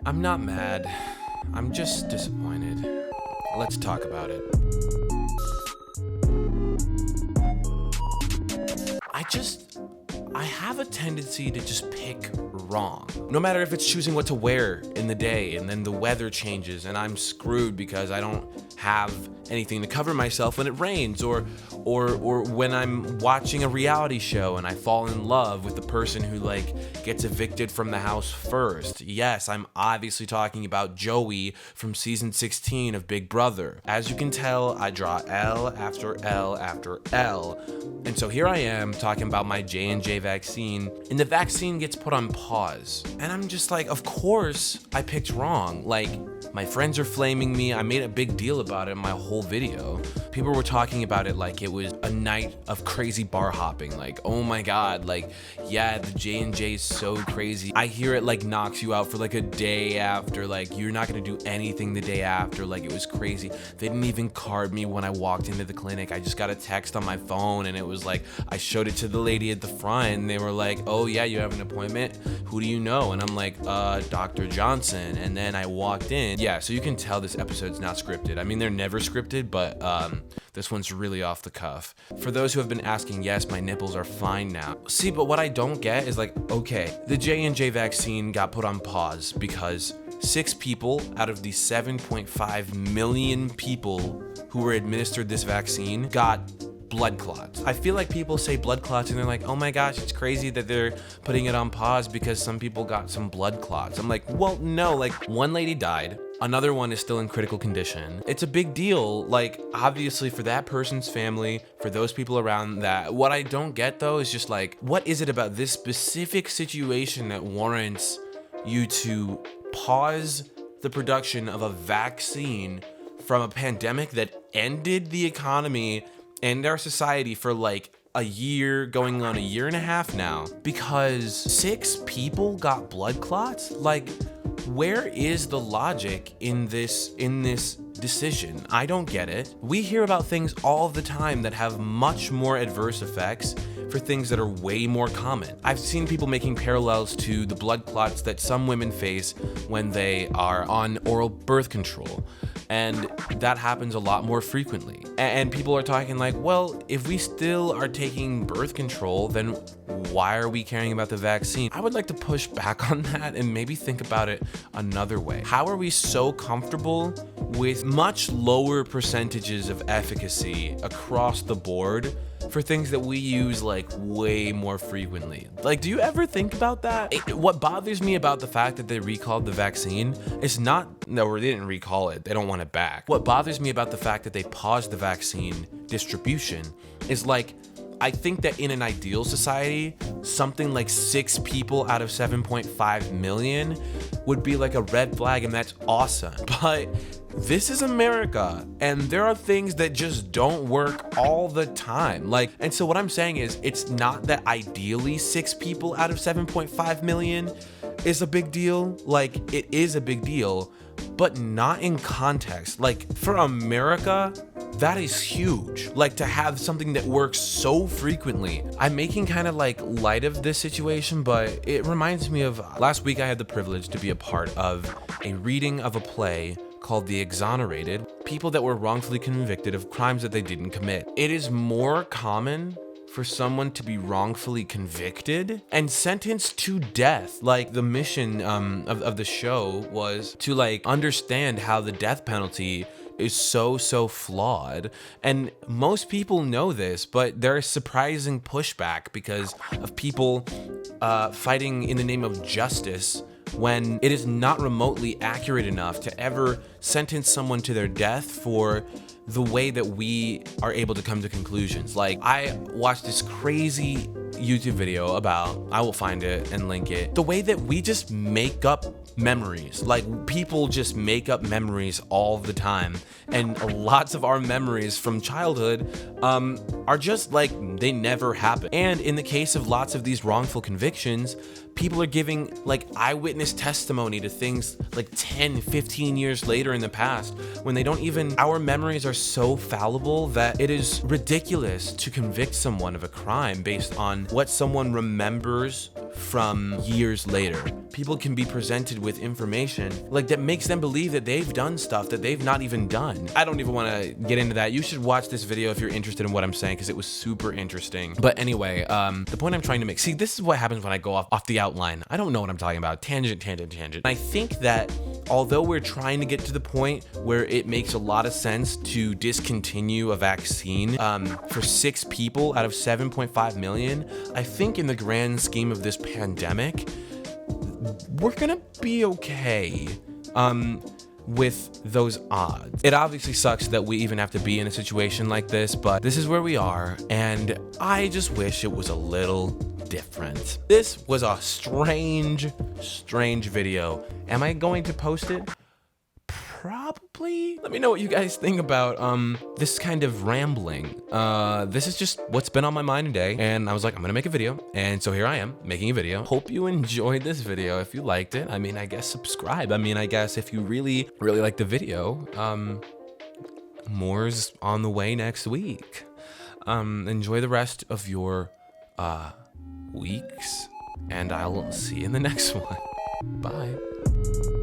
I'm not mad. I'm just disappointed. Let's talk about it. I have a tendency to just pick wrong. No matter if it's choosing what to wear in the day and then the weather changes and I'm screwed because I don't have anything to cover myself when it rains, or when I'm watching a reality show and I fall in love with the person who gets evicted from the house first. Yes, I'm obviously talking about Joey from season 16 of Big Brother. As you can tell, I draw L after L after L. And so here I am talking about my J&J vaccine, and the vaccine gets put on pause. And I'm just like, of course I picked wrong. My friends are flaming me. I made a big deal about it in my whole video. People were talking about it like it was a night of crazy bar hopping. Oh my God, yeah, the J&J is so crazy. I hear it knocks you out for a day after, you're not gonna do anything the day after. It was crazy. They didn't even card me when I walked into the clinic. I just got a text on my phone and it was I showed it to the lady at the front and they were like, oh yeah, you have an appointment? Who do you know? And I'm like, Dr. Johnson. And then I walked in. Yeah, so you can tell this episode's not scripted. I mean, they're never scripted, but this one's really off the cuff. For those who have been asking, yes, my nipples are fine now. See, but what I don't get is okay, the J&J vaccine got put on pause because 6 people out of the 7.5 million people who were administered this vaccine got blood clots. I feel like people say blood clots and they're like, oh my gosh, it's crazy that they're putting it on pause because some people got some blood clots. I'm like, well, no, one lady died. Another one is still in critical condition. It's a big deal, obviously for that person's family, for those people around that. What I don't get though is just what is it about this specific situation that warrants you to pause the production of a vaccine from a pandemic that ended the economy and our society for a year, going on a year and a half now, because 6 people got blood clots? Where is the logic in this decision? I don't get it. We hear about things all the time that have much more adverse effects for things that are way more common. I've seen people making parallels to the blood clots that some women face when they are on oral birth control. And that happens a lot more frequently. And people are talking well, if we still are taking birth control, then why are we caring about the vaccine? I would like to push back on that and maybe think about it another way. How are we so comfortable with much lower percentages of efficacy across the board for things that we use way more frequently? Do you ever think about that? What bothers me about the fact that they recalled the vaccine is not, no, they didn't recall it, they don't want it back. What bothers me about the fact that they paused the vaccine distribution is I think that in an ideal society, something 6 people out of 7.5 million would be a red flag, and that's awesome. But this is America, and there are things that just don't work all the time. And so what I'm saying is, it's not that ideally 6 people out of 7.5 million is a big deal. It is a big deal, but not in context. For America, that is huge. To have something that works so frequently. I'm making kind of light of this situation, but it reminds me of last week I had the privilege to be a part of a reading of a play called The Exonerated, people that were wrongfully convicted of crimes that they didn't commit. It is more common for someone to be wrongfully convicted and sentenced to death. The mission of the show was to understand how the death penalty is so flawed. And most people know this, but there is surprising pushback because of people fighting in the name of justice when it is not remotely accurate enough to ever sentence someone to their death for the way that we are able to come to conclusions. I watched this crazy YouTube video about, I will find it and link it, the way that we just make up memories. People just make up memories all the time, and lots of our memories from childhood are just they never happened. And in the case of lots of these wrongful convictions, people are giving like eyewitness testimony to things like 10, 15 years later in the past when they don't even, our memories are so fallible that it is ridiculous to convict someone of a crime based on what someone remembers from years later. People can be presented with information like that makes them believe that they've done stuff that they've not even done. I don't even want to get into that. You should watch this video if you're interested in what I'm saying, because it was super interesting. But anyway, the point I'm trying to make, see, this is what happens when I go off the outline. I don't know what I'm talking about. Tangent. I think that although we're trying to get to the point where it makes a lot of sense to discontinue a vaccine for 6 people out of 7.5 million, I think in the grand scheme of this pandemic, we're gonna be okay with those odds. It obviously sucks that we even have to be in a situation like this, but this is where we are, and I just wish it was a little different. This was a strange video. Am I going to post it? Probably. Let me know what you guys think about this kind of rambling. This is just what's been on my mind today, and I was like, I'm gonna make a video, and so here I am making a video. Hope you enjoyed this video. If you liked it, I mean, I guess subscribe. I mean, I guess if you really like the video, more's on the way next week. Enjoy the rest of your weeks, and I'll see you in the next one. Bye.